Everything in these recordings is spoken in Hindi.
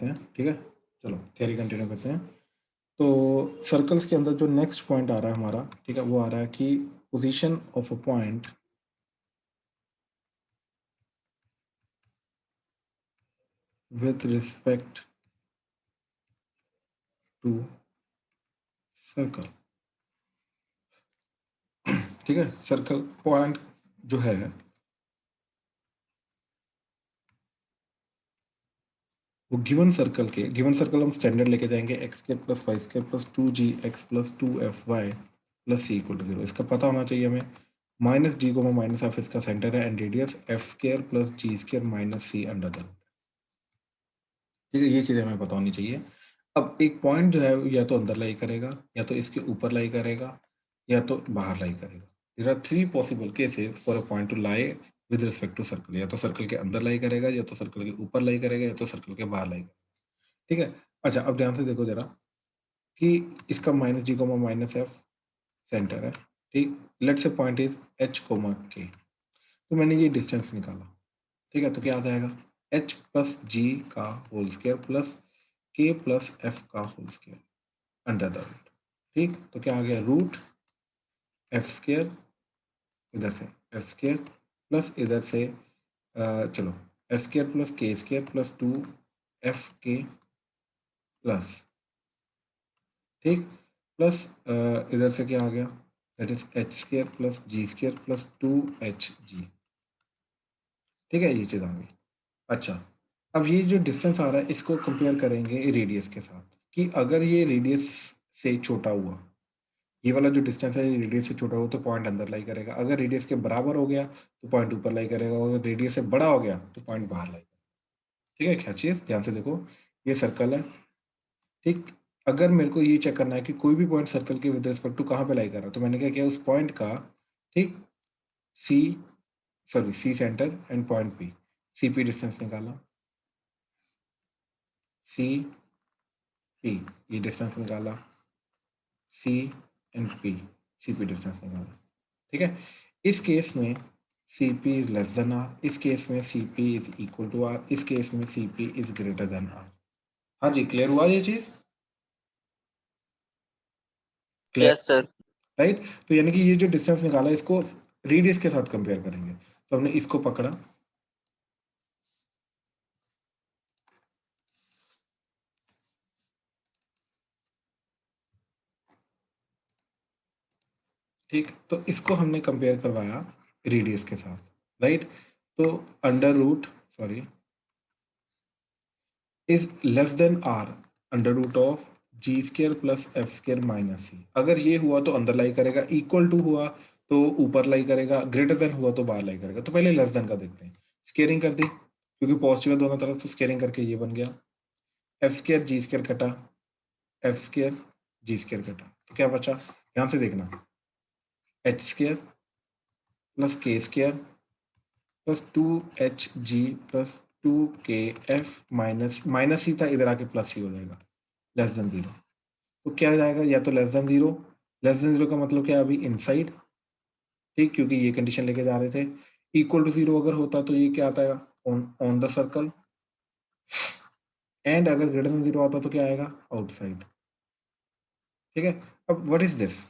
हैं, ठीक है। चलो थियरी कंटिन्यू करते हैं। तो सर्कल्स के अंदर जो नेक्स्ट पॉइंट आ रहा है हमारा, ठीक है, वो आ रहा है कि position of a point with respect to circle, ठीक है। सर्कल पॉइंट जो है वो गिवन सर्कल हम स्टैंडर्ड लेके जाएंगे x square plus y square plus 2gx plus 2fy plus c equal to 0। इसका पता होना चाहिए हमें। माइनस g को माइनस ऑफ इसका सेंटर है and radius f square plus g square minus c under the, ठीक है। ये चीज़ें हमें पता होनी चाहिए। अब एक पॉइंट जो है या तो अंदर लाई करेगा, या तो इसके ऊपर लाई करेगा, या तो बाहर लाई करेगा। There are three possible cases for a point to lie with respect to circle. या तो सर्कल के अंदर लाई करेगा, या तो सर्कल के ऊपर लाई करेगा, या तो सर्कल के बाहर लाई करेगा, ठीक है। अच्छा, अब ध्यान से देखो जरा कि इसका माइनस जी कोमा माइनस एफ सेंटर है, ठीक। Let's say point is H coma के। तो मैंने ये डिस्टेंस निकाला, ठीक है। तो क्या आ जाएगा, एच प्लस जी का whole square plus k plus f का whole square under the root, ठीक। तो क्या आ गया, रूट एफ स्क्वायर, इधर से एफ स्क्वायर प्लस इधर से चलो f square plus k square plus 2 f k plus, ठीक, प्लस इधर से क्या आ गया, that is h square plus g square plus 2hg, ठीक है। ये चीज़ आ गई। अच्छा, अब ये जो डिस्टेंस आ रहा है इसको कंपेयर करेंगे रेडियस के साथ, कि अगर ये रेडियस से छोटा हुआ, ये वाला जो डिस्टेंस है ये रेडियस से छोटा हुआ तो पॉइंट अंदर लाई करेगा। अगर रेडियस के बराबर हो गया तो पॉइंट ऊपर लाई करेगा। अगर रेडियस से बड़ा हो गया तो पॉइंट बाहर लाई करेगा, ठीक है। क्या चीज़, ध्यान से देखो, ये सर्कल है, ठीक। अगर मेरे को ये चेक करना है कि कोई भी पॉइंट सर्कल के विद रिस्पेक्ट टू कहाँ पे लाई कर रहा है, तो मैंने क्या किया, उस पॉइंट का, ठीक, C, sorry C centre and point P, C P distance निकाला, सी पी ये डिस्टेंस निकाला, C and P, C P distance निकाला, ठीक है। इस केस में C P is less than R, इस केस में C P is equal to R, इस केस में C P is greater than R. हाँ जी, क्लियर हुआ ये चीज, क्लियर, यस सर। राइट। तो यानी कि ये जो डिस्टेंस निकाला इसको रेडियस के साथ कंपेयर करेंगे। तो हमने इसको पकड़ा, ठीक। तो इसको हमने कंपेयर करवाया रेडियस के साथ, राइट। तो under root, sorry, is less than R under root of G square plus F square minus C. अगर ये हुआ तो अंदर लाई करेगा, इक्वल टू हुआ तो ऊपर लाई करेगा, ग्रेटर देन हुआ तो बाहर लाई करेगा। तो पहले लेस देन का देखते हैं। स्केयरिंग कर दी, क्योंकि पॉजिटिव है दोनों तरफ, तो स्केयरिंग करके ये बन गया, एफ स्क्र जी स्क्र कटा, एफ स्क्र जी स्क्र कटा, तो क्या बचा, ध्यान से देखना, H square plus K square plus 2hg plus 2kf minus minus ही था, इधर आके प्लस ही हो जाएगा, लेस देन जीरो। तो क्या जाएगा, या तो less than zero, less than zero का मतलब क्या, अभी इनसाइड, ठीक, क्योंकि ये कंडीशन लेके जा रहे थे। इक्वल टू जीरो अगर होता तो ये क्या आता है, on on the circle, and अगर ग्रेटर देन जीरो आता तो क्या आएगा, आउटसाइड, ठीक है। अब व्हाट इज दिस,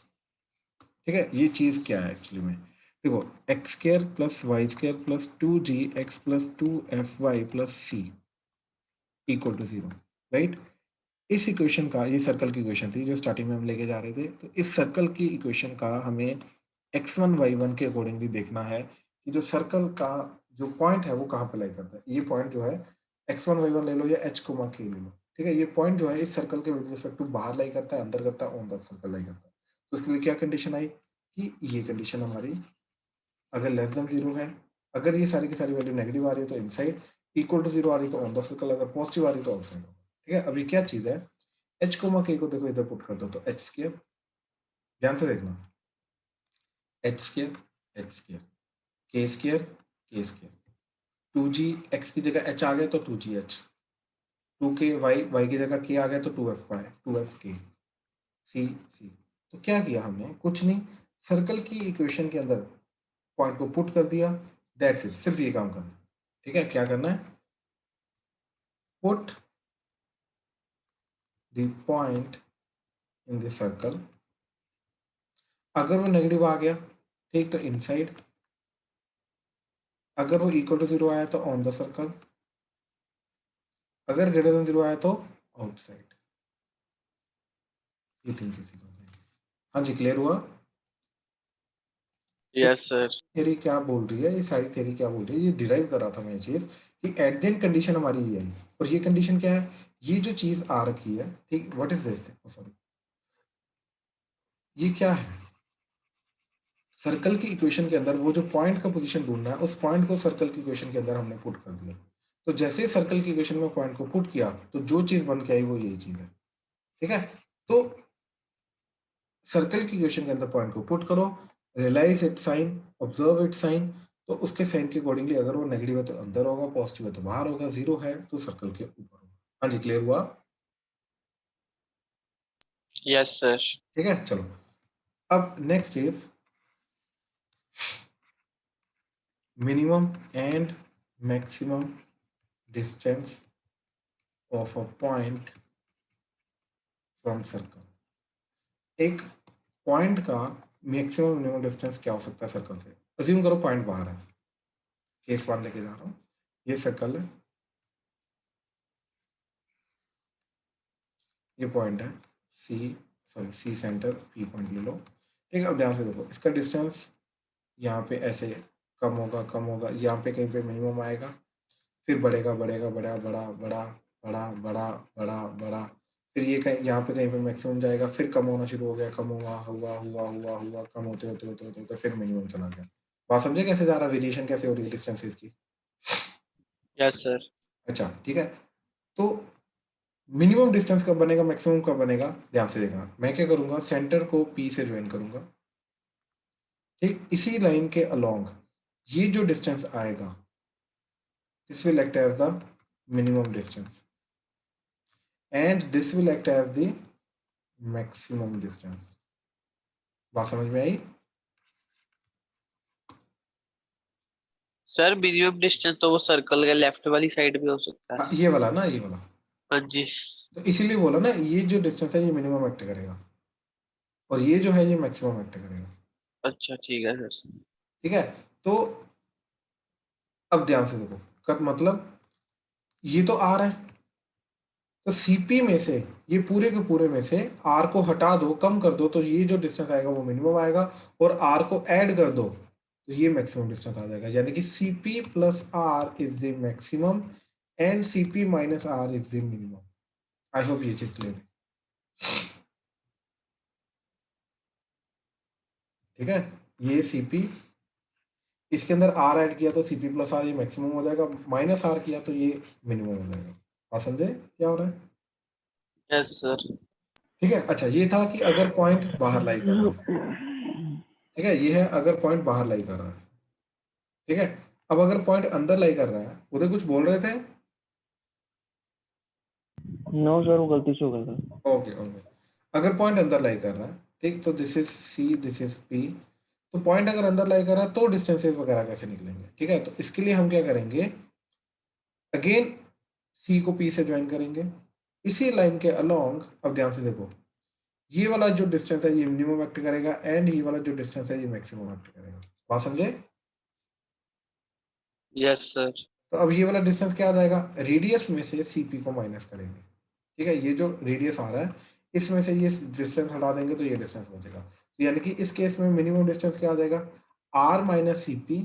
ठीक है, ये चीज क्या है एक्चुअली में, देखो, x square plus Y square plus 2gx plus 2fy plus c equal to zero, right. इस इक्वेशन का, ये सर्कल की इक्वेशन थी जो स्टार्टिंग में हम लेके जा रहे थे। तो इस सर्कल की इक्वेशन का हमें x1 y1 के अकॉर्डिंगली देखना है कि जो सर्कल का जो पॉइंट है वो कहाँ पे लाई करता है। ये पॉइंट जो है x1 y1 ले लो या h कोमा k ले लो, ठीक है। ये पॉइंट जो है इस सर्कल के विद रिस्पेक्ट टू बाहर लाई करता है, अंदर करता है, ऑन द सर्कल लाई करता है। तो उसके लिए क्या कंडीशन आई, कि ये कंडीशन हमारी अगर लेस देन जीरो है, अगर ये सारी की सारी वैल्यू नेगेटिव आ रही है तो इनसाइड, इक्वल टू जीरो आ रही है तो ऑन द सर्कल, अगर पॉजिटिव आ रही है तो आउटसाइड, ठीक है। अब ये क्या चीज है, एच कोमा के को देखो इधर पुट कर दो तो एच स्क्र, ध्यान से देखना, एच स्क्र एच स्क्र, के स्क्र के स्क्र, 2g एक्स की जगह एच आ गया तो 2gh, 2k वाई वाई की जगह के आ गया तो 2fy 2fk सी सी। तो क्या किया हमने, कुछ नहीं, सर्कल की इक्वेशन के अंदर पॉइंट को पुट कर दिया, दैट्स इट, सिर्फ ये काम करना है, ठीक है। क्या करना है, put the point in the circle, अगर वो नेगेटिव आ गया ठीक तो इनसाइड, अगर वो इक्वल टू 0 आया तो ऑन द सर्कल, अगर ग्रेटर देन 0 आया तो आउटसाइड। ये 3 चीजें। हाँ जी, क्लियर हुआ? Yes sir. थ्योरी क्या बोल रही है, ये सारी थ्योरी क्या बोल रही है, ये डिराइव कर रहा था मैं ये चीज कि एट द एंड कंडीशन हमारी ये आई, और ये कंडीशन क्या है, ये जो चीज आ रखी है ठीक, व्हाट इज दिस, सॉरी ये क्या है, सर्कल की इक्वेशन के अंदर वो जो पॉइंट का पोजीशन ढूंढना है, उस पॉइंट को सर्कल की इक्वेशन के अंदर हमने पुट कर दिया। तो जैसे सर्कल की इक्वेशन में पॉइंट को पुट किया तो जो चीज बन के आई वो यही चीज है, ठीक है। तो सर्कल की इक्वेशन के अंदर पॉइंट को पुट करो, realise it sign, observe it sign, तो उसके साइन के अकॉर्डिंगली अगर वो नेगेटिव है तो अंदर होगा, पॉजिटिव है तो बाहर होगा, जीरो है तो सर्कल के ऊपर होगा। हाँ जी, क्लियर हुआ? Yes sir. ठीक है, चलो अब next is minimum and maximum distance of a point from circle. एक पॉइंट का मैक्सिमम मिनिमम डिस्टेंस क्या हो सकता है सर्कल से? अज्यूम करो पॉइंट बाहर है, केस वन लेके जा रहा हूँ, ये सर्कल है, ये पॉइंट है C, sorry C centre, P point ले लो, ठीक है। अब ध्यान से देखो, इसका डिस्टेंस यहाँ पे ऐसे कम होगा कम होगा, यहाँ पे कहीं पे मिनिमम आएगा, फिर बढ़ेगा बढ़ेगा बड़ा बड़ा बड़ा बड़ा बड़ा बड़ा बड़ा, फिर ये कहीं यहाँ पे कहीं पे मैक्सिमम जाएगा, फिर कम होना शुरू हो गया, कम हुआ हुआ हुआ हुआ हुआ, कम होते होते होते होते होते फिर मिनिमम चला गया। बात समझे कैसे जा रहा है, वेरिएशन कैसे हो रही है डिस्टेंसेस की? Yes sir. अच्छा ठीक है, तो मिनिमम डिस्टेंस कब बनेगा, मैक्सिमम कब बनेगा, ध्यान से देखना। मैं क्या करूंगा, सेंटर को पी से ज्वाइन करूंगा, ठीक, इसी लाइन के अलोंग ये जो डिस्टेंस आएगा this will act as the minimum distance and this will act as the maximum distance. बात समझ में आई? सर मिनिमम डिस्टेंस तो वो सर्कल के लेफ्ट वाली साइड में हो सकता है। हाँ, ये वाला ना, ये वाला, हाँ जी। तो इसीलिए बोला ना, ये जो डिस्टेंस है ये मिनिमम एक्ट करेगा और ये जो है ये मैक्सिमम एक्ट करेगा, अच्छा ठीक है सर। ठीक है। तो अब ध्यान से देखो, मतलब ये तो आर है, तो सीपी में से ये पूरे के पूरे में से आर को हटा दो, कम कर दो, तो ये जो डिस्टेंस आएगा वो मिनिमम आएगा, और आर को ऐड कर दो तो ये मैक्सिमम डिस्टेंस आ जाएगा, यानी कि CP plus r is the maximum and CP minus r is the minimum. I hope ये चीज क्लियर है, ठीक है। ये सीपी, इसके अंदर आर ऐड किया तो सीपी प्लस आर ये मैक्सिमम हो जाएगा, माइनस आर किया तो ये मिनिमम हो जाएगा। आप समझे क्या हो रहा है? Yes sir. ठीक है, अच्छा ये था कि अगर पॉइंट बाहर लाई कर रहा है, ठीक है, ये है अगर पॉइंट बाहर लाई कर रहा है, ठीक है। अब अगर पॉइंट अंदर लाई कर रहा है, उधर कुछ बोल रहे थे? नो सर, वो गलती से हो गया था। ओके ओके, अगर पॉइंट अंदर लाई कर रहा है ठीक, तो this is see this is P, तो पॉइंट अगर अंदर लाई कर रहा है तो डिस्टेंसेस वगैरह कैसे निकलेंगे, ठीक है। तो इसके लिए हम क्या करेंगे, अगेन सी को पी से ज्वाइन करेंगे, इसी लाइन के अलोंग, अब ध्यान से देखो, ये वाला जो डिस्टेंस है ये मिनिमम एक्ट करेगा एंड ये वाला जो डिस्टेंस है ये मैक्सिमम एक्ट करेगा। बात समझे? Yes sir. तो अब ये वाला डिस्टेंस क्या आ जाएगा, रेडियस में से सीपी को माइनस करेंगे, ठीक है। ये जो रेडियस आ रहा है इसमें से ये डिस्टेंस हटा देंगे तो ये डिस्टेंस बचेगा, तो यानी कि इस केस में मिनिमम डिस्टेंस क्या आ जाएगा, r minus c p,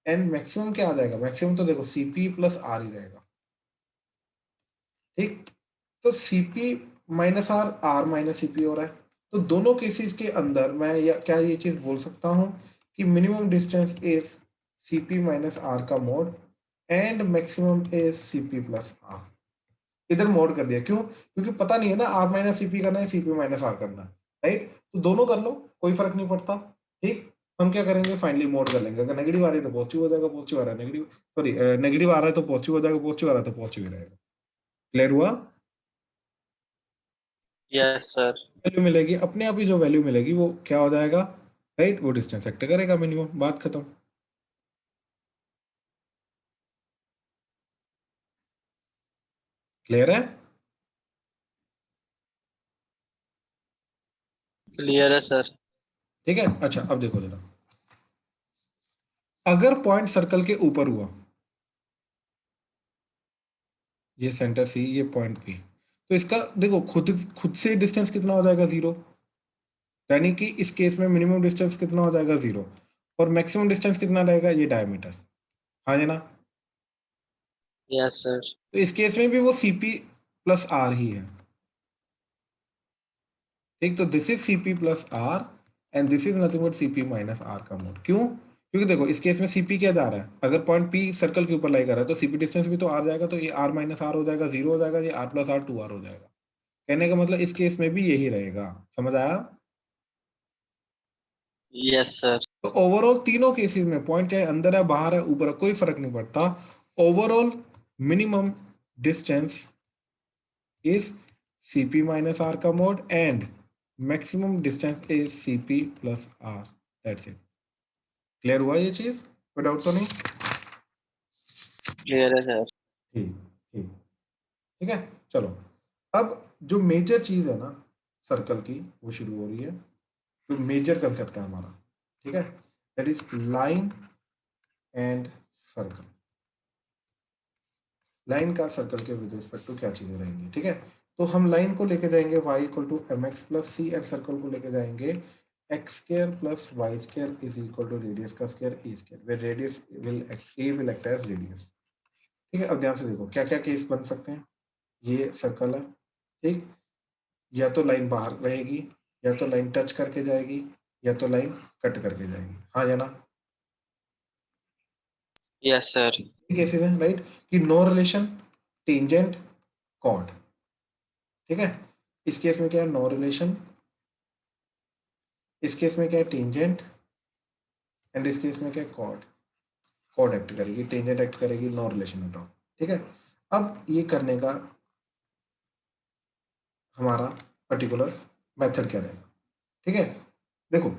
and maximum क्या आ जाएगा, मैक्सिमम तो देखो सी पी प्लस आर ही रहेगा, ठीक। तो c P minus r, r minus c p हो रहा है, तो दोनों केसेस के अंदर मैं क्या ये चीज बोल सकता हूँ कि minimum distance is C P minus are का mod and maximum is C P plus R. इधर मोड कर दिया, क्यों? क्योंकि पता नहीं है ना आर माइनस सीपी करना है सीपी माइनस आर करना है, राइट। तो दोनों कर लो, कोई फर्क नहीं पड़ता, ठीक। हम क्या करेंगे, फाइनली मोड कर लेंगे, अगर नेगेटिव आ रही है तो पॉजिटिव हो जाएगा, पॉजिटिव आ रहा है नेगेटिव, सॉरी नेगेटिव आ रहा है तो पॉजिटिव हो जाएगा, पॉजिटिव आ रहा है तो पॉजिटिव ही रहेगा। क्लियर हुआ? Yes sir. वैल्यू मिलेगी अपने आप ही, जो वैल्यू मिलेगी वो क्या हो जाएगा, राइट, वो डिस्टेंस एक्ट करेगा मिनिमम, बात खत्म। क्लियर है? क्लियर है सर। ठीक है। अच्छा अब देखो जरा, अगर पॉइंट सर्कल के ऊपर हुआ, ये सेंटर सी, ये पॉइंट पी, तो इसका देखो खुद खुद से डिस्टेंस कितना हो जाएगा, 0। यानी कि इस केस में मिनिमम डिस्टेंस कितना हो जाएगा, 0। और मैक्सिमम डिस्टेंस कितना रहेगा, ये डायमीटर। हाँ जी ना। Yes sir. तो इस केस में भी वो सी पी प्लस आर ही है। ठीक, तो this is C P plus r and this is nothing but c P minus are का मोड। क्यों? क्योंकि देखो इस केस में सीपी क्या जा रहा है, अगर पॉइंट पी सर्कल के ऊपर लाई कर रहा है तो सीपी डिस्टेंस भी तो आर जाएगा, तो ये आर माइनस आर हो जाएगा, 0 हो जाएगा, ये आर प्लस आर 2 आर हो जाएगा। कहने का मतलब इस केस में भी यही रहेगा। समझ आया? Yes sir. तो ओवरऑल तीनों केसेस में पॉइंट चाहे अंदर है, बाहर है, ऊपर है, कोई फर्क नहीं पड़ता। Overall minimum distance is cp minus are का mod and maximum distance is cp plus R. That's it. Clear हुआ ये चीज? कोई डाउट तो नहीं? क्लियर है सर। ठीक ठीक। ठीक है, चलो। अब जो मेजर चीज है ना सर्कल की, वो शुरू हो रही है। जो मेजर कंसेप्ट है हमारा, ठीक है, that is line and circle. Line का सर्कल के विद रिस्पेक्ट टू क्या चीजें रहेंगी, ठीक है। तो हम लाइन को लेके जाएंगे y equal to M x plus C and circle को लेके जाएंगे X square plus Y square is equal to radius का square E square, where radius will act as radius. ठीक है, अब ध्यान से देखो क्या क्या केस बन सकते हैं। ये सर्कल है, ठीक, या तो लाइन बाहर रहेगी, या तो लाइन टच करके जाएगी, या तो लाइन कट करके जाएगी। हाँ या ना? Yes sir. केसेस हैं, राइट, कि नो रिलेशन, टेंजेंट, कॉर्ड। ठीक है, इस केस में क्या है, नो रिलेशन, इस केस में क्या है, टेंजेंट, एंड इस केस में क्या है, कॉर्ड। कॉर्ड एक्ट करेगी, टेंजेंट एक्ट करेगी, नो रिलेशन एट ऑल। ठीक है, अब ये करने का हमारा पर्टिकुलर मेथड क्या रहेगा? ठीक है, देखो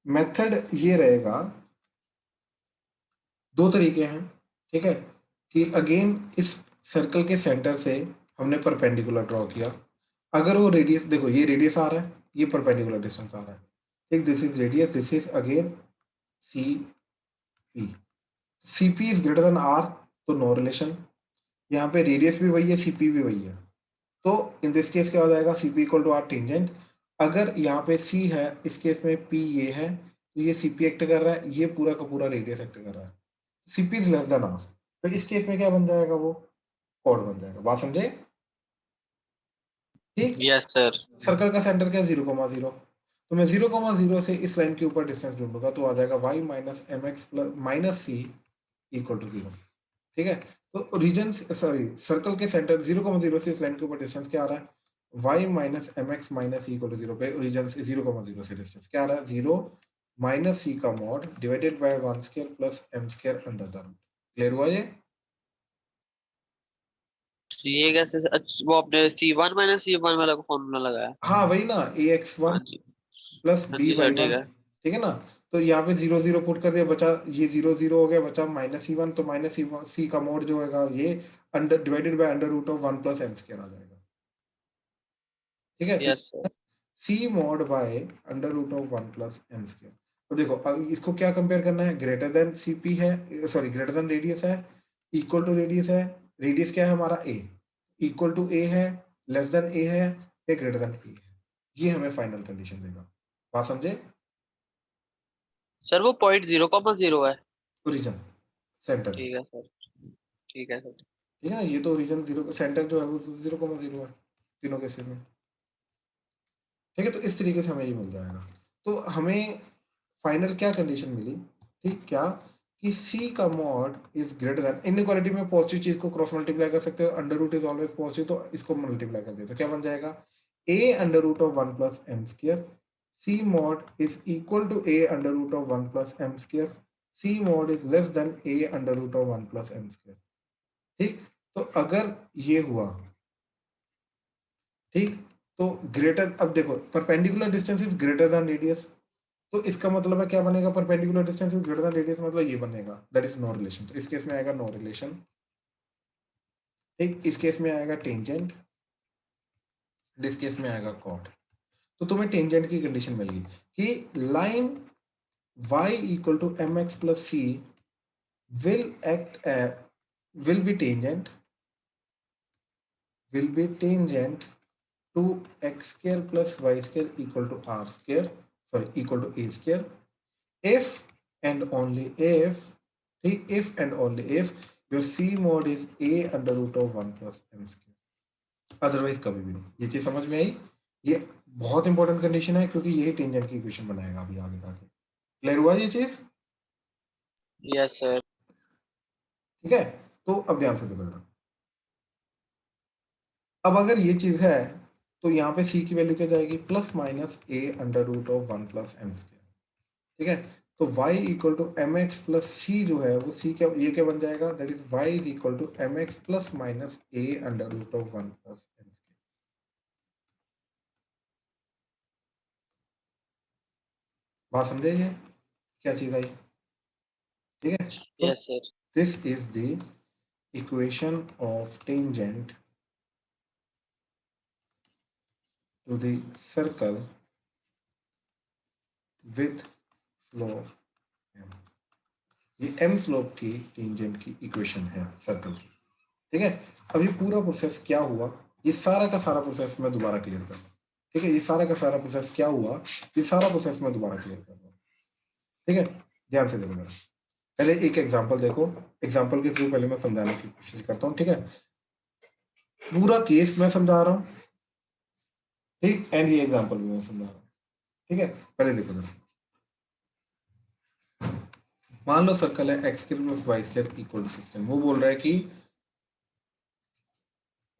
मेथड ये रहेगा, दो तरीके हैं। ठीक है, कि अगेन इस सर्कल के सेंटर से हमने परपेंडिकुलर ड्रॉ किया। अगर वो रेडियस, देखो ये रेडियस आ रहा है, ये परपेंडिकुलर डिस्टेंस आ रहा है। ठीक, this is radius, this is again c p. C P is greater than r, तो नो रिलेशन। यहाँ पे रेडियस भी वही है, सी पी भी वही है, तो इन दिस केस क्या हो जाएगा, c p equal to r tangent. अगर यहाँ पे सी है, इस केस में पी ये है, तो ये सी पी एक्ट कर रहा है, ये पूरा का पूरा रेडियस एक्ट कर रहा है। C P is less than r, तो इस केस में क्या बन जाएगा, वो कॉर्ड बन जाएगा। बात समझे? ठीक। Yes sir. सर्कल का सेंटर क्या है, 0,0, तो मैं 0,0 से इस लाइन के ऊपर डिस्टेंस ढूंढूंगा, तो आ जाएगा y minus m x plus minus c equal to 0। ठीक है, तो रीजन, सॉरी, सर्कल के सेंटर 0,0 से इस लाइन के ऊपर डिस्टेंस क्या आ रहा है, y minus m x minus c equal to 0 पे रीजन से 0,0 से डिस्टेंस क्या आ रहा है, 0 माइनस सी का mod divided by 1 square plus M square under the root. Clear हुआ ये? तो ये कैसे, अच्छा वो आपने C1 माइनस C1 वाला फॉर्मूला लगाया? हाँ वही ना, ए एक्स हाँ वन जी। प्लस हाँ बी जी वाई सर, ठीक वन। है। ठीक है ना, तो यहाँ पे 0,0 पुट कर दिया, बचा ये 0,0 हो गया, बचा माइनस सी वन, तो माइनस सी का मोड जो होगा ये under divided by under root of 1 plus M square आ जाएगा। ठीक है, तो yes sir. C mod by under root of 1 plus M square. तो देखो अब इसको क्या कंपेयर करना है, ग्रेटर देन सी पी है, सॉरी ग्रेटर देन रेडियस है, इक्वल टू रेडियस है, रेडियस क्या है हमारा ए, इक्वल टू ए है, लेस देन ए है, या ग्रेटर देन ए है। ये हमें फाइनल कंडीशन देगा। बात समझे? सर वो पॉइंट 0,0 है। Origin, centre. ठीक है सर। ठीक है सर। ठीक है ना, ये तो ओरिजिन 0, सेंटर जो है वो 0,0 है तीनों केसेस में। ठीक है, तो इस तरीके से हमें ये मिल जाएगा। तो हमें फाइनल क्या कंडीशन मिली, ठीक, क्या, कि सी का mod is greater than, inequality में पॉजिटिव चीज को क्रॉस मल्टीप्लाई कर सकते हो, under root is always positive, तो इसको मल्टीप्लाई कर दे तो क्या बन जाएगा, A under root of 1 plus M square, C mod is equal to A under root of 1 plus M square, C mod is less than A under root of 1 plus M square. ठीक, तो अगर ये हुआ, ठीक, तो ग्रेटर, अब देखो perpendicular distance is greater than radius, तो इसका मतलब है क्या बनेगा, perpendicular distance is greater than radius, मतलब ये बनेगा, दैट इज नो रिलेशन। तो इस केस में आएगा नो रिलेशन। ठीक, इस केस में आएगा टेंजेंट, इस केस में आएगा कॉर्ड। तो तुम्हें टेंजेंट की कंडीशन मिल गई कि line y equal to M x plus c will will be tangent to x square plus y square equal to r square, sorry, equal to a square if and only if, ठीक, if and only if your c mod is a under root of 1 plus m square, otherwise कभी भी नहीं। ये चीज समझ में आई? ये बहुत इंपॉर्टेंट कंडीशन है क्योंकि यही टेंजेंट की इक्वेशन बनाएगा अभी आगे जाके। क्लियर हुआ ये चीज? Yes sir. ठीक है, तो अब ध्यान से देखो जरा। अब अगर ये चीज है तो यहाँ पे c की वैल्यू क्या जाएगी? Plus minus a under root of 1 plus M square. ठीक है, तो y equal to M x plus C जो है वो c क्या, ये क्या बन जाएगा? That is y is equal to M x plus minus a under root of 1 plus M square. बात समझे ये क्या चीज आई? ठीक है, तो yes sir. This is the equation of tangent to the circle with slope m। ये m स्लोप की टेंजेंट की इक्वेशन है सर्कल की। ठीक है, अब ये पूरा प्रोसेस क्या हुआ, ये सारा का सारा प्रोसेस मैं दोबारा क्लियर कर दूँ। ठीक है, ये सारा का सारा प्रोसेस क्या हुआ, ये सारा प्रोसेस मैं दोबारा क्लियर कर दूँ। ठीक है, ध्यान से देखो मेरा। पहले एक एग्जांपल देखो, एग्जांपल के थ्रू पहले मैं समझाने की कोशिश करता हूँ। ठीक है, पूरा केस मैं समझा रहा हूँ, ठीक, एंड ये एग्जांपल भी मैं समझा रहा हूँ। ठीक है, पहले देखो जरा। मान लो सर्कल है x square plus y square equal to 16। वो बोल रहा है कि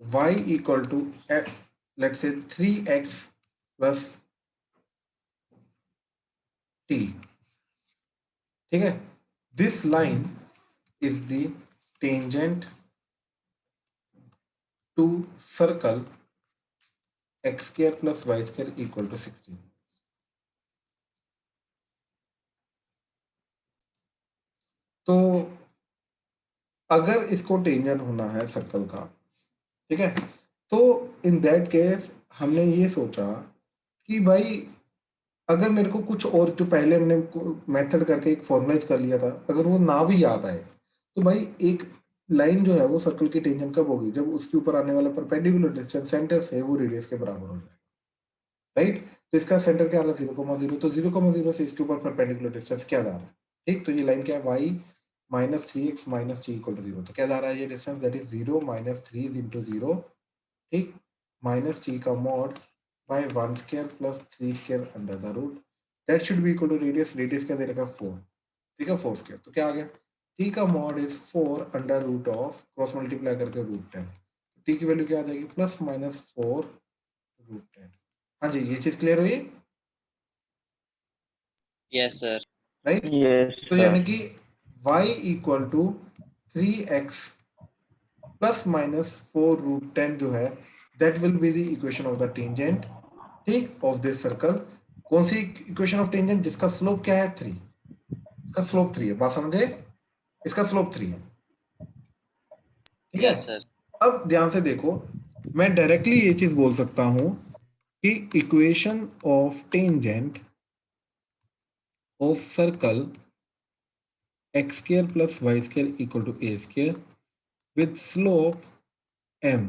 y equal to let's say 3x plus t। ठीक है, this line is the tangent to circle x square plus y square equal to 16। तो अगर इसको टेंजेंट होना है सर्कल का, ठीक है, तो इन दैट केस हमने ये सोचा कि भाई अगर मेरे को कुछ और जो पहले हमने मेथड करके एक फॉर्मुलाइज कर लिया था, अगर वो ना भी याद आए तो भाई एक लाइन जो है वो सर्कल की टेंजेंट कब होगी? जब उसके ऊपर आने वाला परपेंडिकुलर डिस्टेंस सेंटर से वो रेडियस के बराबर हो जाएगा। राइट, तो इसका सेंटर क्या आ रहा है? 0,0। तो 0,0 से इसके ऊपर परपेंडिकुलर डिस्टेंस क्या जा रहा है? ठीक, तो ये लाइन क्या है? y minus 3x minus t equal to 0। तो क्या जा रहा है ये distance? That is 0 minus 3 into 0, ठीक, माइनस टी का mod by 1 square plus 3 square under the root, that should be equal to radius. Radius क्या दे रखा? 4। ठीक है, 4 स्क्वायर। तो क्या आ गया? टी का mod is 4 under root of, cross multiply करके रूट 10। टी की वैल्यू क्या आ जाएगी? Plus minus 4 root 10। हाँ जी, ये चीज क्लियर हुई? Yes sir. राइट, यस तो सर। यानी कि y equal to 3x plus minus 4 root 10 जो है that will be the equation of the tangent, ठीक, ऑफ दिस सर्कल। कौन सी इक्वेशन ऑफ टेंजेंट? जिसका स्लोप क्या है? 3। इसका स्लोप 3 है, बात समझे? इसका स्लोप 3 है। ठीक है, यस सर। अब ध्यान से देखो, मैं डायरेक्टली ये चीज बोल सकता हूं कि equation of tangent of circle x square plus y square equal to a square with slope m।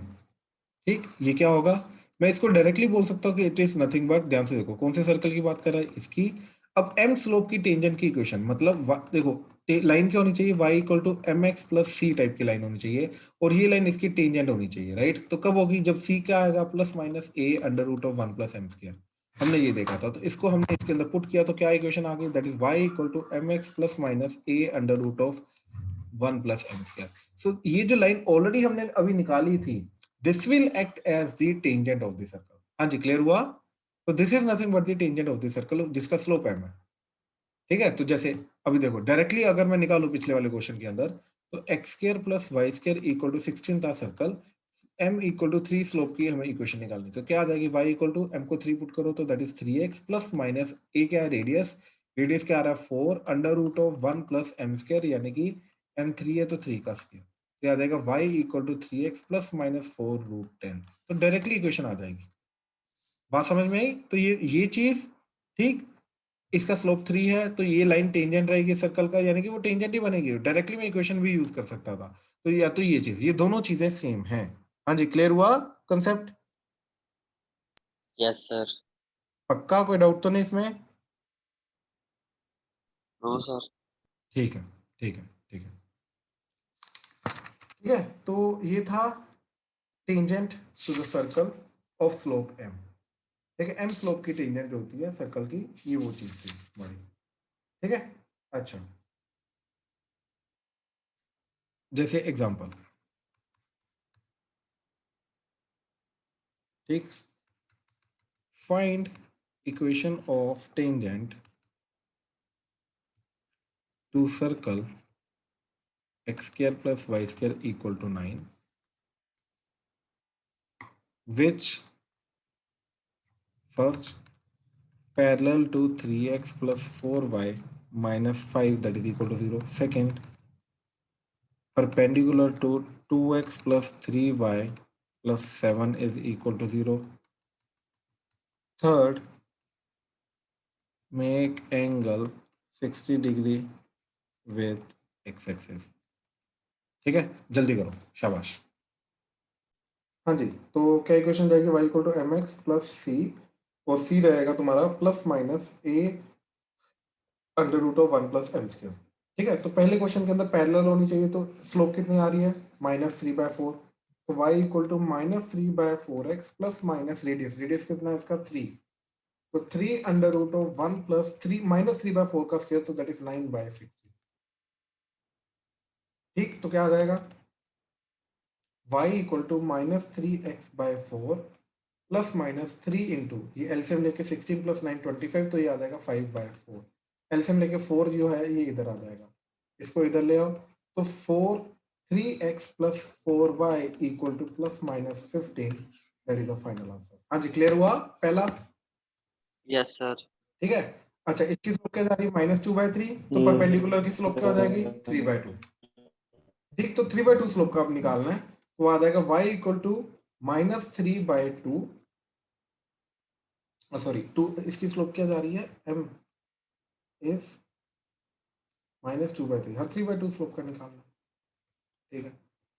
ठीक, ये क्या होगा? मैं इसको डायरेक्टली बोल सकता हूँ कि इट इज नथिंग बट, ध्यान से देखो कौन से सर्कल की बात कर रहा है इसकी। अब m स्लोप की टेंजेंट की इक्वेशन मतलब देखो लाइन क्या होनी चाहिए? y equal to M x plus c type की लाइन होनी चाहिए और ये लाइन इसकी टेंजेंट होनी चाहिए। राइट, तो कब होगी? जब c क्या आएगा? Plus minus a under root of 1 plus M square. हमने ये देखा था, तो इसको हमने इसके अंदर पुट किया तो क्या इक्वेशन आ गई? That is y equal to M x plus minus a under root of 1 plus M square. So ये जो लाइन ऑलरेडी हमने अभी निकाली थी, this will act as the tangent of the circle. हाँ जी, क्लियर हुआ? तो this is nothing but the tangent of the circle जिसका स्लोप m है। ठीक है, तो जैसे अभी देखो डायरेक्टली अगर मैं निकालू पिछले वाले क्वेश्चन के अंदर, तो x square plus y square equal to 16 था circle, m equal to 3 slope की हमें इक्वेशन निकालनी। तो क्या आ जाएगी? y इक्वल टू m को 3 पुट करो तो that is 3x plus minus a क्या है? रेडियस। रेडियस क्या आ रहा है? 4 under root of 1 plus M square, यानी कि m 3 है तो 3 का स्क्वायर। तो आ जाएगा y equal to 3x plus minus 4 root 10। तो डायरेक्टली इक्वेशन आ जाएगी। बात समझ में आई? तो ये चीज ठीक, इसका स्लोप 3 है तो ये लाइन टेंजेंट रहेगी सर्कल का, यानी कि वो टेंजेंट ही बनेगी। डायरेक्टली मैं इक्वेशन भी यूज कर सकता था। तो या तो ये चीज, ये दोनों चीजें सेम हैं। हाँ जी, क्लियर हुआ कंसेप्ट? Yes sir. पक्का, कोई डाउट तो नहीं इसमें? No sir. ठीक है, ठीक है, ठीक है, ठीक है। तो ये था tangent to the circle of slope m। ठीक है, m स्लोप की टेंजेंट जो होती है सर्कल की, ये वो चीज थी हमारी। ठीक है, अच्छा, जैसे एग्जांपल, ठीक, find equation of tangent to circle x square plus y square equal to 9, which first parallel to 3x plus 4y minus 5 that is equal to 0. Second, perpendicular to 2x plus 3y plus 7 is equal to 0. Third, make angle 60 degree with x-axis. ठीक है, जल्दी करो, शाबाश। हाँ जी, तो क्या इक्वेशन जाएगी? y equal to M x plus C, और c रहेगा तुम्हारा plus minus a under root of 1 plus M square. ठीक है, तो पहले क्वेश्चन के अंदर पैरेलल होनी चाहिए, तो स्लोप कितनी आ रही है? -3/4। तो y equal to -3/4x plus minus radius, radius कितना है इसका? 3। तो 3 अंडर रूट ऑफ 1 प्लस 3 -3/4 का स्क्वायर, तो दैट इज 9/60। ठीक, तो क्या आ जाएगा? y equal to -3x/4 plus minus 3 into, ये एलसीएम लेके 16 प्लस 9 25, तो ये आ जाएगा 5/4। एलसीएम लेके 4 जो है ये इधर आ जाएगा, इसको इधर ले आओ, तो 4 3x plus 4y equal two plus minus 15, that is the final answer. हाँ जी, क्लियर हुआ पहला? Yes sir. ठीक है, अच्छा, इसकी स्लोप क्या जा रही है? -2/3, तो परपेंडिकुलर की स्लोप क्या हो जाएगी? 3/2। ठीक, तो 3/2 स्लोप का आप निकालना है, तो आ जाएगा y इक्वल टू -3/2, सॉरी 2, इसकी स्लोप क्या जा रही है? m इज -2/3, हर 3/2 स्लोप का निकालना। ठीक है,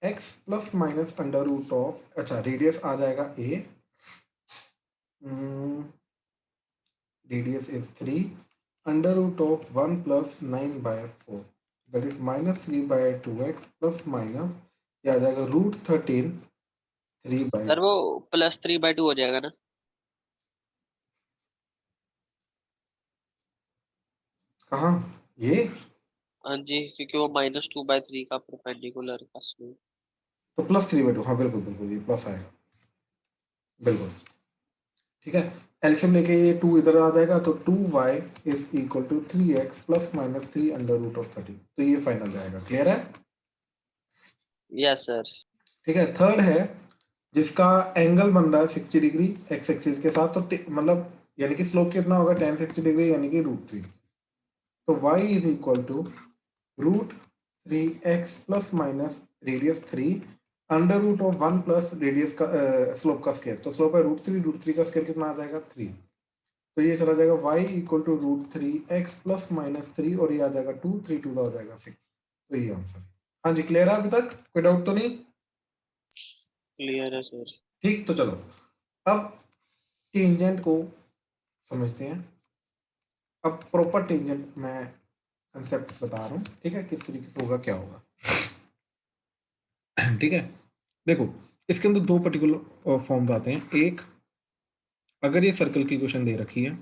x plus minus under root of, अच्छा रेडियस आ जाएगा a, radius is 3 under root of 1 plus 9/4, that is -3/2x plus minus, ये आ जाएगा √13 सर 3/2। वो +3/2 हो जाएगा ना? कहाँ ये? हाँ जी, क्योंकि वो -2/3 का परपेंडिकुलर का स्लोप। तो +3/2, हाँ बिल्कुल बिल्कुल, ये प्लस आएगा, बिल्कुल। ठीक है, एलसीएम लेके ये 2 इधर आ जाएगा, तो 2y is equal to 3x plus minus 3 under root of 30, तो ये फाइनल जाएगा। क्लियर है? Yes sir. ठीक है, थर्ड है जिसका एंगल बन रहा है 60 डिग्री एक्स एक्सिस के साथ, तो मतलब यानी कि स्लोप कितना होगा? tan 60 डिग्री, यानी कि √3। तो y is equal to √3x plus minus radius 3 under root of 1 plus radius का स्लोप का स्क्वायर, तो स्लोप है √3 का स्क्वायर कितना आ जाएगा? 3। तो ये चला जाएगा y equal to √3x plus minus 3, और ये आ जाएगा 2, 3 2 हो जाएगा 6। तो ये आंसर। हाँ जी, क्लियर है अभी तक? कोई डाउट तो नहीं? क्लियर है सर। ठीक, तो चलो अब टेंजेंट को समझते हैं। अब प्रॉपर टेंजेंट मैं कंसेप्ट बता रहा हूँ, ठीक है, किस तरीके से होगा, क्या होगा। ठीक है, देखो, इसके अंदर दो पर्टिकुलर फॉर्म्स आते हैं। एक, अगर ये सर्कल की इक्वेशन दे रखी है,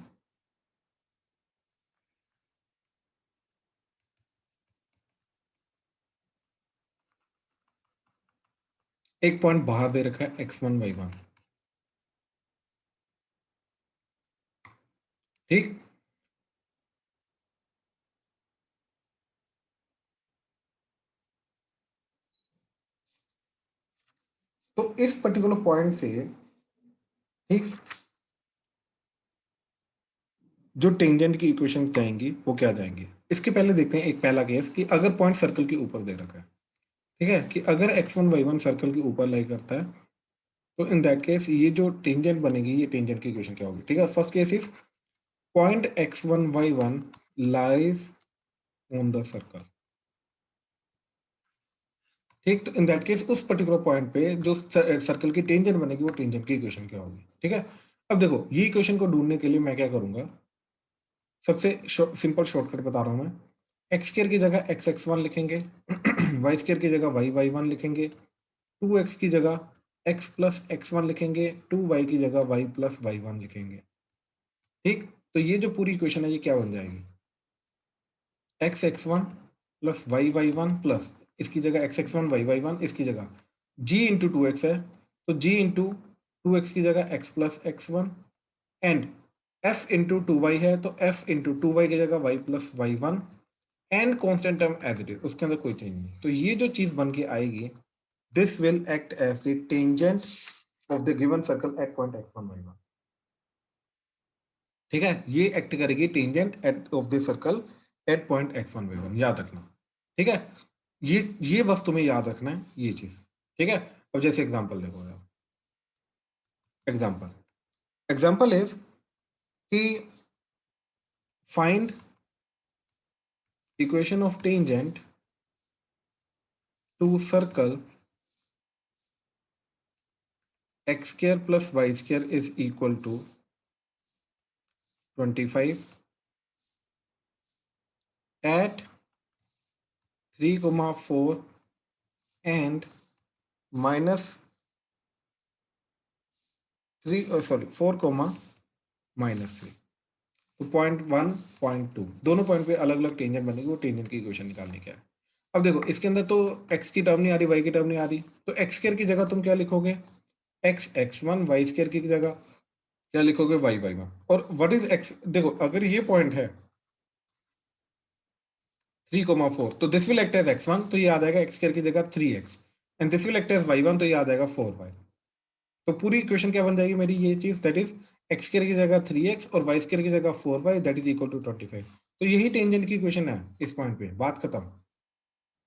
एक पॉइंट बाहर दे रखा है x1 y1, ठीक, तो इस पर्टिकुलर पॉइंट से, ठीक, जो टेंजेंट की इक्वेशन जाएंगी वो क्या जाएंगी? इसके पहले देखते हैं एक पहला केस, कि अगर पॉइंट सर्कल के ऊपर दे रखा है, ठीक है, कि अगर x1 y1 सर्कल के ऊपर लाई करता है, तो इन दैट केस ये जो टेंजेंट बनेगी, ये टेंजेंट की इक्वेशन क्या होगी? ठीक है, first case is point x1 y1 lies on the circle. ठीक, तो इन दैट केस उस पर्टिकुलर पॉइंट पे जो सर्कल की टेंजेंट बनेगी, वो टेंजेंट की इक्वेशन क्या होगी? ठीक है, अब देखो ये इक्वेशन को ढूंढने के लिए मैं क्या करूंगा, सबसे सिंपल शॉर्टकट बता रहा हूं मैं। एक्स स्क्वायर की जगह एक्स एक्स वन लिखेंगे, वाई स्क्वायर की जगह वाई वाई वन लिखेंगे, 2x की जगह x प्लस एक्स वन लिखेंगे, 2y की जगह y प्लस वाई वन लिखेंगे। ठीक, तो ये जो पूरी इक्वेशन है ये क्या बन जाएगी? X x one plus y one plus इसकी जगह x x one y one, इसकी जगह g इंटू टू एक्स है, तो g इंटू टू एक्स की जगह x plus x one, and f into two y है, तो f इंटू टू वाई की जगह y plus y one, and constant term as it is, उसके अंदर कोई चेंज नहीं। तो ये जो चीज बन के आएगी, this will act as the tangent of the given circle at point x1 y1। ठीक है, ये एक्ट करेगी tangent at of the circle eight point x1 y1, याद रखना। ठीक है, ये बस तुम्हें याद रखना है ये चीज। ठीक है, अब जैसे एग्जांपल देखो यार, एग्जांपल इज कि find equation of tangent to circle x square plus y square is equal to 25 at 3,4 and minus 4, -3। तो 0.1 0.2 दोनों पॉइंट पे अलग अलग टेंजेंट बनेगी, वो टेंजेंट की इक्वेशन निकालने क्या है। अब देखो इसके अंदर तो x की टर्म नहीं आ रही, y की टर्म नहीं आ रही, तो एक्स स्क्वायर की जगह तुम क्या लिखोगे? x x1, वाई स्क्वायर की जगह क्या लिखोगे? y y1। और व्हाट इज x? देखो अगर ये पॉइंट है 3,4, तो this will act as x1, तो ये आ जाएगा x स्क्वायर की जगह 3x, and this will act as y1, तो ये आ जाएगा 4y। तो पूरी इक्वेशन क्या बन जाएगी मेरी? ये चीज, दैट इज एक्स स्क्वायर की जगह 3x और वाई स्क्वायर की जगह 4y, that is equal to 25। तो यही टेंजेंट की इक्वेशन है इस पॉइंट पे, बात खत्म।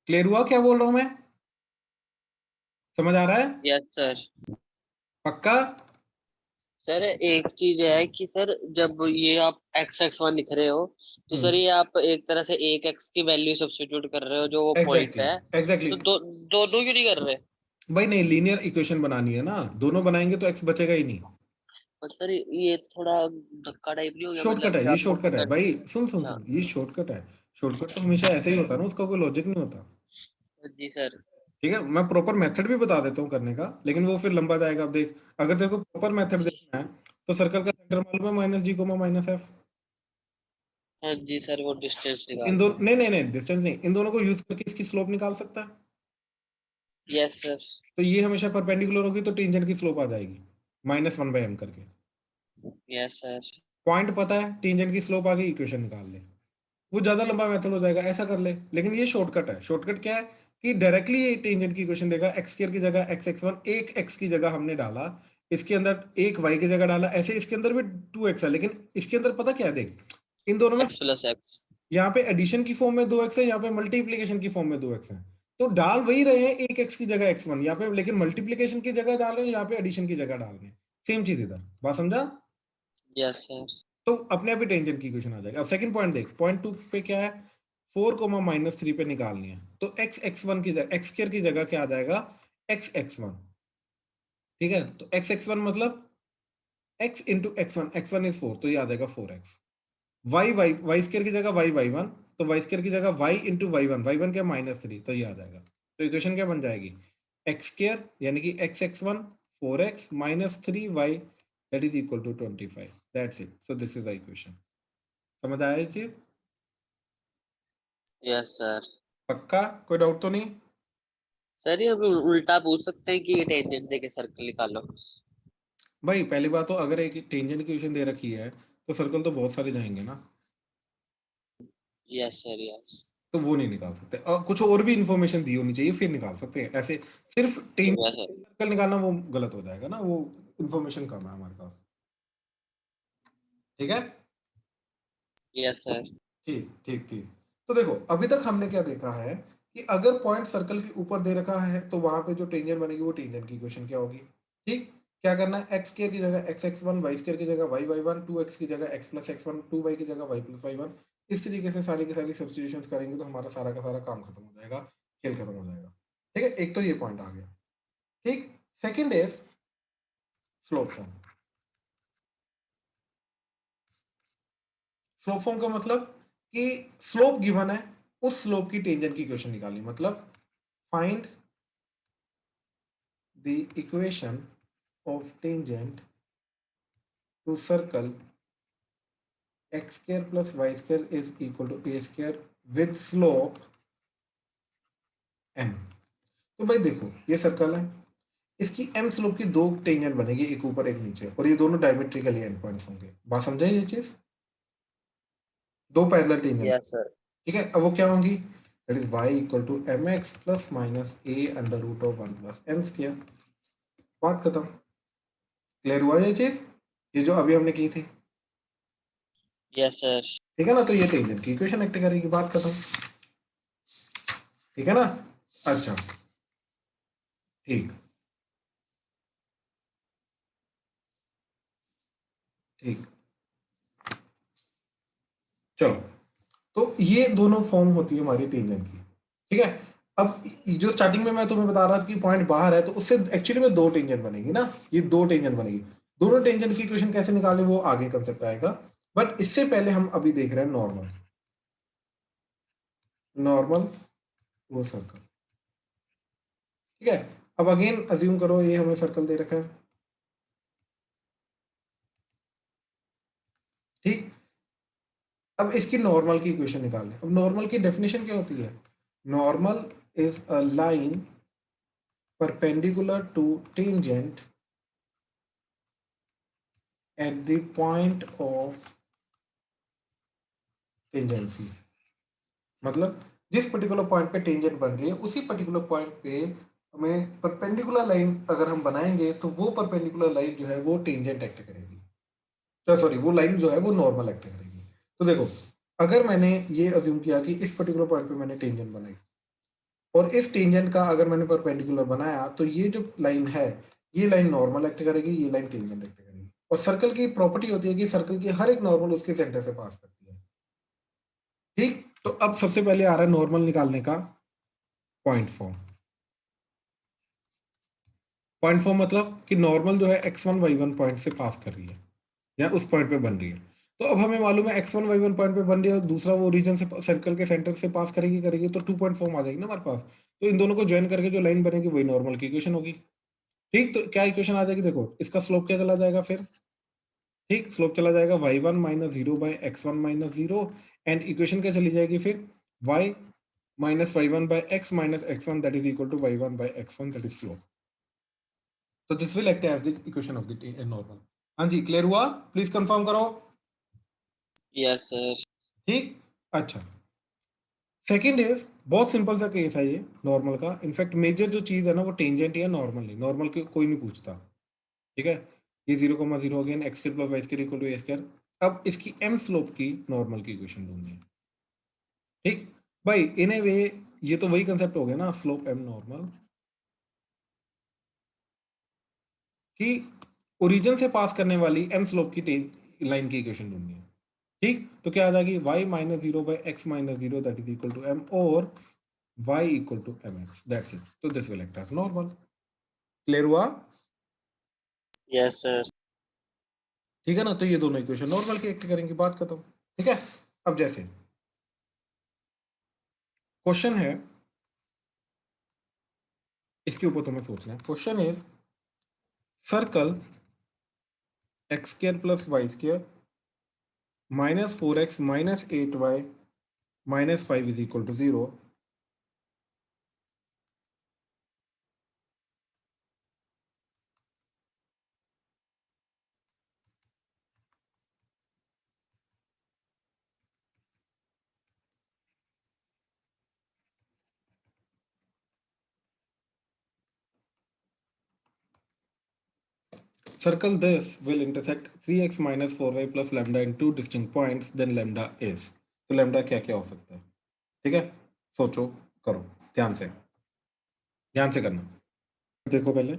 क्लियर हुआ क्या बोल रहा हूं मैं? समझ आ रहा है? Yes sir. पक्का? सर एक चीज है कि सर जब ये आप x x1 लिख रहे हो, तो सर हम्म, ये आप एक तरह से एक x की वैल्यू सब्स्टिट्यूट कर रहे हो जो वो पॉइंट एग्जैक्टली है, एग्जैक्टली। तो दोनों क्यों नहीं कर रहे? भाई नहीं, लीनियर इक्वेशन बनानी है ना, दोनों बनाएंगे तो एक्स बचेगा ही नहीं। पर सर ये तो थोड़ा धक्का टाइप नहीं हो गया, शॉर्टकट मतलब है, कि ये आपको शॉर्टकट है भाई, सुन सुन अच्छा। सुन, ये शॉर्टकट है। शॉर्टकट तो हमेशा ऐसे ही होता है ना, उसका कोई लॉजिक नहीं होता। जी सर। ठीक है, मैं प्रॉपर मेथड भी बता देता हूँ करने का, लेकिन वो फिर लंबा जाएगा। अब देख, अगर तेरे को प्रॉपर मेथड देखना है तो सर्कल का सेंटर मालूम है, माइनस जी कोमा माइनस एफ। हाँ जी सर, वो डिस्टेंस इन निकाल दो दो। नहीं नहीं नहीं, डिस्टेंस नहीं, इन दोनों को यूज करके इसकी स्लोप निकाल सकता है। Yes sir. तो ये हमेशा परपेंडिकुलर होगी, तो टेंजेंट की स्लोप आ जाएगी -1/m करके। Yes sir. पॉइंट पता है, टेंजेंट की स्लोप आ गई, इक्वेशन निकाल ले। वो ज्यादा लंबा मेथड हो जाएगा, ऐसा कर ले। लेकिन ये शॉर्टकट है। शॉर्टकट क्या है कि डायरेक्टली ये टेंजेंट की इक्वेशन देगा। एक्स स्क्वायर की जगह एक्स एक्स वन, एक एक्स की जगह हमने डाला, इसके अंदर एक वाई की जगह डाला, ऐसे इसके अंदर भी 2x है, लेकिन इसके अंदर पता क्या है, देख इन दोनों में x प्लस एक्स। यहाँ पे एडिशन की फॉर्म में 2x है, यहाँ पे मल्टीप्लीकेशन की फॉर्म में 2x है। तो डाल वही रहे हैं, एक x की जगह x1 यहाँ पे, लेकिन मल्टीप्लीकेशन की जगह डाल रहे हैं, यहाँ पे एडिशन की जगह डाल रहे हैं। सेम चीज इधर, बात समझा? Yes sir. तो अपने आप ही टेंजेंट की इक्वेशन आ जाएगा। अब सेकंड पॉइंट देख, पॉइंट 2 पे क्या है? 4, -3 पे निकालनी है, तो x x1 की जगह, एक्स स्क्वायर की जगह क्या आ जाएगा? x x1। ठीक है, तो x x1 मतलब x into x1, x1 is 4, तो ये आ जाएगा 4x। वाई स्क्वायर की जगह वाई वाई वन, तो वाई स्क्वायर की जगह वाई इंटू वाई वन क्या? -3, तो ये आ जाएगा। तो इक्वेशन क्या बन जाएगी? एक्स स्क्वायर यानी कि x x1 4x -3y, that is equal to 25। That's it. So this is the equation. समझ आया ये चीज? Yes sir. पक्का? कोई डाउट तो नहीं? सर ये अभी उल्टा पूछ सकते हैं कि ये टेंजेंट देके सर्कल निकालो। भाई पहली बात तो, अगर एक टेंजेंट की इक्वेशन दे रखी है तो सर्कल तो बहुत सारे जाएंगे ना, यस सर। यस। तो वो नहीं निकाल सकते। और कुछ और भी इंफॉर्मेशन दी होनी चाहिए, फिर निकाल सकते हैं। ऐसे सिर्फ टेंजेंट यस सर। सर्कल निकालना वो गलत हो जाएगा ना, वो इंफॉर्मेशन कम है हमारे पास। ठीक है, यस सर। ठीक ठीक ठीक। तो देखो अभी तक हमने क्या देखा है कि अगर पॉइंट सर्कल के ऊपर दे रखा है तो वहां पे जो टेंजेंट बनेगी वो टेंजेंट की इक्वेशन क्या होगी। ठीक, क्या करना है, एक्स स्क्वायर की जगह x x one, y square की जगह वाई वाई वन, 2x की जगह x plus x one, 2y की जगह वाई प्लस वाई वन। इस तरीके से सारी की सारी सब्स्टिट्यूशन करेंगे तो हमारा सारा का सारा काम खत्म हो जाएगा, खेल खत्म हो जाएगा। ठीक है, एक तो ये पॉइंट आ गया। ठीक, second is slope form. Slope form का मतलब कि स्लोप गिवन है, उस स्लोप की टेंजेंट की इक्वेशन निकालनी, मतलब find the equation of tangent to circle x square plus y square is equal to a square with slope m. तो भाई देखो ये सर्कल है, इसकी एम स्लोप की दो टेंजेंट बनेगी, एक ऊपर एक नीचे, और ये दोनों डायमेट्रिकली एंड पॉइंट्स होंगे। बात समझे ये चीज, दो पैरेलल टेंजेंट। Yes sir. ठीक है, अब वो क्या होंगी, that is y equal to M x plus minus a under root of one plus M square. बात खत्म। क्लियर हुआ ये चीज, ये जो अभी हमने की थी। Yes sir. ठीक है ना, तो ये टेंजेंट की इक्वेशन एक्ट करेगी, बात खत्म। ठीक है ना, अच्छा ठीक, ठीक, चलो, तो ये दोनों फॉर्म होती है हमारी टेंजेंट की। ठीक है, अब जो स्टार्टिंग में मैं तुम्हें बता रहा था कि पॉइंट बाहर है, तो उससे एक्चुअली में दो टेंजेंट बनेगी ना, ये दो टेंजेंट बनेगी। दोनों टेंजेंट की इक्वेशन कैसे निकालें वो आगे कंसेप्ट आएगा, बट इससे पहले हम अभी देख रहे हैं नॉर्मल। नॉर्मल वो सर्कल। ठीक है, अब अगेन अज्यूम करो ये हमें सर्कल दे रखा है। ठीक, अब इसकी नॉर्मल की इक्वेशन निकाल लें। अब नॉर्मल की डेफिनेशन क्या होती है, normal is a line perpendicular to tangent at the point of tangency। मतलब जिस पर्टिकुलर पॉइंट पे टेंजेंट बन रही है उसी पर्टिकुलर पॉइंट पे हमें परपेंडिकुलर लाइन अगर हम बनाएंगे तो वो परपेंडिकुलर लाइन जो है वो टेंजेंट एक्ट करेगी, सॉरी वो लाइन जो है वो नॉर्मल एक्ट करेगी। तो देखो, अगर मैंने ये अज्यूम किया कि इस पर्टिकुलर पॉइंट पे मैंने टेंजेंट बनाई, और इस टेंजेंट का अगर मैंने परपेंडिकुलर बनाया, तो ये जो लाइन है ये लाइन नॉर्मल एक्ट करेगी, ये लाइन टेंजेंट एक्ट करेगी। और सर्कल की प्रॉपर्टी होती है कि सर्कल की हर एक नॉर्मल उसके सेंटर से पास करती है। ठीक, तो अब सबसे पहले आ रहा है नॉर्मल निकालने का पॉइंट फॉर्म। पॉइंट फॉर्म मतलब कि नॉर्मल जो है x1 y1 पॉइंट से पास कर रही है या उस पॉइंट पे बन रही है। तो अब हमें मालूम है x1 y1 पॉइंट पे बन रही है, और दूसरा वो रीजन से सर्कल के सेंटर से पास करेगी करेगी, तो 2 पॉइंट फॉर्म आ जाएगी ना हमारे पास। तो इन दोनों को ज्वाइन करके जो लाइन बनेगी वही नॉर्मल की इक्वेशन होगी। ठीक, तो क्या इक्वेशन आ जाएगी, देखो इसका स्लोप क्या चला जाएगा फिर। ठीक, स्लोप चला जाएगा y1 minus zero by x1 minus zero, and equation क्या चली जाएगी फिर, y minus y1 by x minus x1 that is equal to y1 by x1 that is slope. तो this will act as the equation of the normal. हाँ जी, क्लियर हुआ, प्लीज कंफर्म करो। Yes sir. ठीक, अच्छा, सेकंड इज बहुत सिंपल सा केस है ये नॉर्मल का। इनफैक्ट मेजर जो चीज है ना वो टेंजेंट ही है, नॉर्मल नहीं, नॉर्मल के कोई नहीं पूछता। ठीक है, ये 0,0 again x square plus y square equal to a square. अब इसकी एम स्लोप की नॉर्मल की इक्वेशन ढूंढनी है। ठीक भाई, इन ए वे ये तो वही कंसेप्ट हो गया ना, स्लोप एम नॉर्मल, कि ओरिजिन से पास करने वाली एम स्लोप की लाइन की इक्वेशन ढूंढनी है। ठीक, तो क्या आ जाएगी, y minus zero by X minus zero that is equal to M, और y equal to M X, that's it. तो this will act as normal. Clear हुआ, यस सर। ठीक है ना, तो ये दोनों इक्वेशन नॉर्मल की एक्ट करेंगे, बात खत्म। ठीक है, अब जैसे क्वेश्चन है, इसके ऊपर तुम्हें सोचना है। Question is circle x square plus y square minus 4x minus 8y minus 5 is equal to 0। Circle this will intersect 3x minus 4y plus lambda in two distinct points, then lambda is। तो lambda क्या क्या हो सकता है, ठीक है, सोचो, करो, ध्यान से करना। देखो पहले,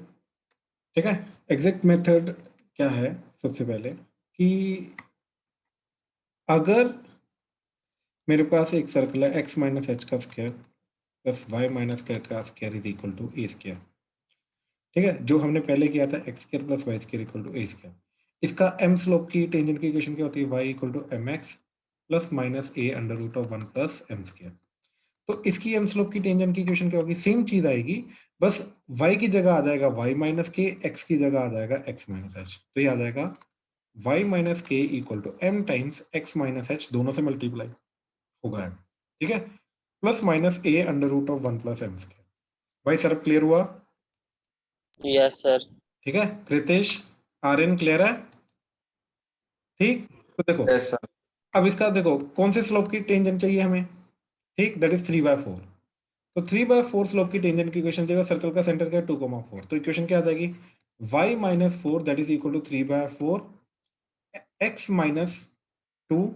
ठीक है। एग्जैक्ट मेथड क्या है, सबसे पहले कि अगर मेरे पास एक सर्कल है x माइनस एच का स्क्वायर प्लस y माइनस का square is equal to a square, ठीक है, जो हमने पहले किया था x square plus y square equal to a square. इसका एम स्लोप की टेंजेंट की इक्वेशन क्या होती है, y equal to M x plus minus a under root of 1 plus M square. तो इसकी एम स्लोप की टेंजेंट की इक्वेशन क्या होगी, सेम चीज आएगी, बस y की जगह आ जाएगा y माइनस के, x की जगह आ जाएगा x माइनस एच। तो ये आ जाएगा y minus k equal to m times x minus h, दोनों से मल्टीप्लाई होगा m, ठीक है, plus minus a under root of 1 plus M square. भाई सर क्लियर हुआ? Yes sir. ठीक है कृतेश, आर्यन क्लियर है? ठीक, तो देखो यस सर। अब इसका देखो कौन से स्लोप की टेंजेंट चाहिए हमें, ठीक, दैट इज 3/4। तो 3/4 स्लोप की टेंजेंट की इक्वेशन देगा, सर्कल का सेंटर क्या है 2,4, तो इक्वेशन क्या आ जाएगी y minus 4 that is equal to 3/4 x minus 2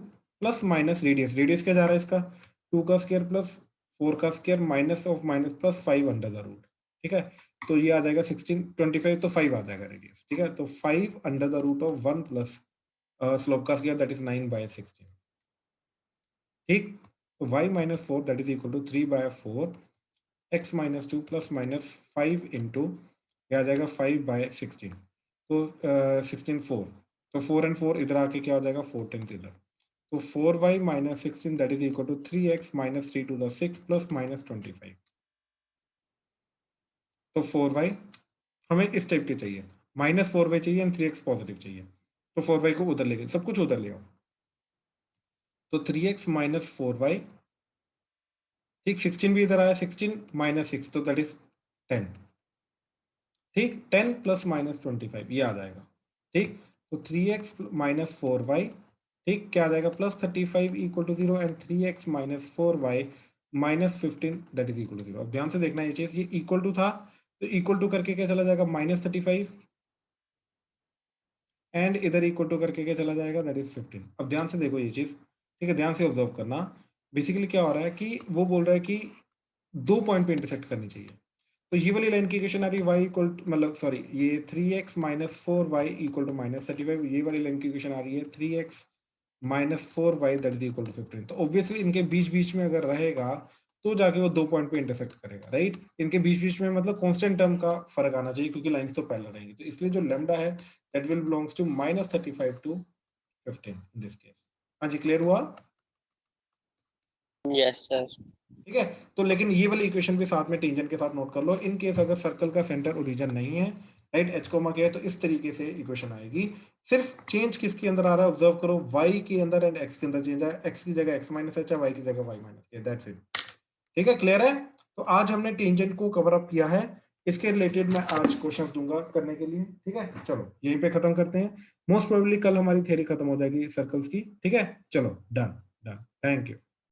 plus minus radius, radius क्या जा रहा है इसका 2 का स्क्वायर प्लस 4 का square minus of minus plus 5 under the root, ठीक है, तो ये आ जाएगा 16 25, तो 5 आ जाएगा रेडियस, ठीक है, तो 5 under the root of 1 plus slope का स्क्वायर दैट इज 9/16, ठीक, तो y minus 4 that is equal to 3/4 x minus 2 plus minus 5 into क्या आ जाएगा 5/16, तो 16 4, तो 4 and 4 इधर आके क्या हो जाएगा 4 times इधर, तो 4y minus 16 that is equal to 3x minus 3 to the 6 plus minus 25, तो 4y हमें इस टाइप के चाहिए, माइनस 4y चाहिए एंड 3x पॉजिटिव चाहिए, तो 4y को उधर ले गए, सब कुछ उधर ले आओ, तो 3x माइनस 4y, ठीक, 16 भी इधर आया, 16 माइनस 6 तो दैट इज 10, ठीक, 10 प्लस माइनस 25 ये आ जाएगा, ठीक, तो 3x माइनस 4y, ठीक, क्या आ जाएगा plus 35 equal to 0 and 3x minus 4y minus 15 that is equal to 0। अब ध्यान से देखना ये चीज, ये इक्वल टू था तो इक्वल टू करके क्या चला जाएगा माइनस 35 एंड इधर इक्वल टू करके क्या चला जाएगा दैट इज 15। अब ध्यान से देखो ये चीज, ठीक है, ध्यान से ऑब्जर्व करना, बेसिकली क्या हो रहा है कि वो बोल रहा है कि 2 पॉइंट पे इंटरसेक्ट करनी चाहिए, तो ये वाली लाइन की इक्वेशन आ रही है y इक्वल मतलब सॉरी ये 3x minus 4y equal to minus 35, ये वाली लाइन की इक्वेशन आ रही है 3x minus 4y that is equal to 15, तो ऑब्वियसली इनके बीच बीच में अगर रहेगा तो जाके वो 2 पॉइंट पे इंटरसेक्ट करेगा, राइट, इनके बीच बीच में मतलब कांस्टेंट टर्म का फर्क आना चाहिए क्योंकि लाइंस तो पैरेलल रहेंगी, तो इसलिए जो लैम्डा है that will belongs to minus 35 to 15 in this case. हाँ जी क्लियर हुआ? Yes sir. ठीक है, तो लेकिन ये वाली इक्वेशन भी साथ में टेंजेंट के साथ नोट कर लो, इन केस अगर सर्कल का सेंटर ओरिजिन नहीं है, राइट, एच कोमा के है, तो इस तरीके से इक्वेशन आएगी, सिर्फ चेंज किसके अंदर आ रहा है ऑब्जर्व करो, y के अंदर एंड x के अंदर चेंज है, x की जगह x माइनस एच है, y की जगह y माइनस है, दैट्स इट, ठीक है, क्लियर है? तो आज हमने टेंजेंट को कवर अप किया है, इसके रिलेटेड मैं आज क्वेश्चन दूंगा करने के लिए, ठीक है, चलो यहीं पे खत्म करते हैं, मोस्ट प्रोबेबली कल हमारी थ्योरी खत्म हो जाएगी सर्कल्स की, ठीक है, चलो डन डन, थैंक यू।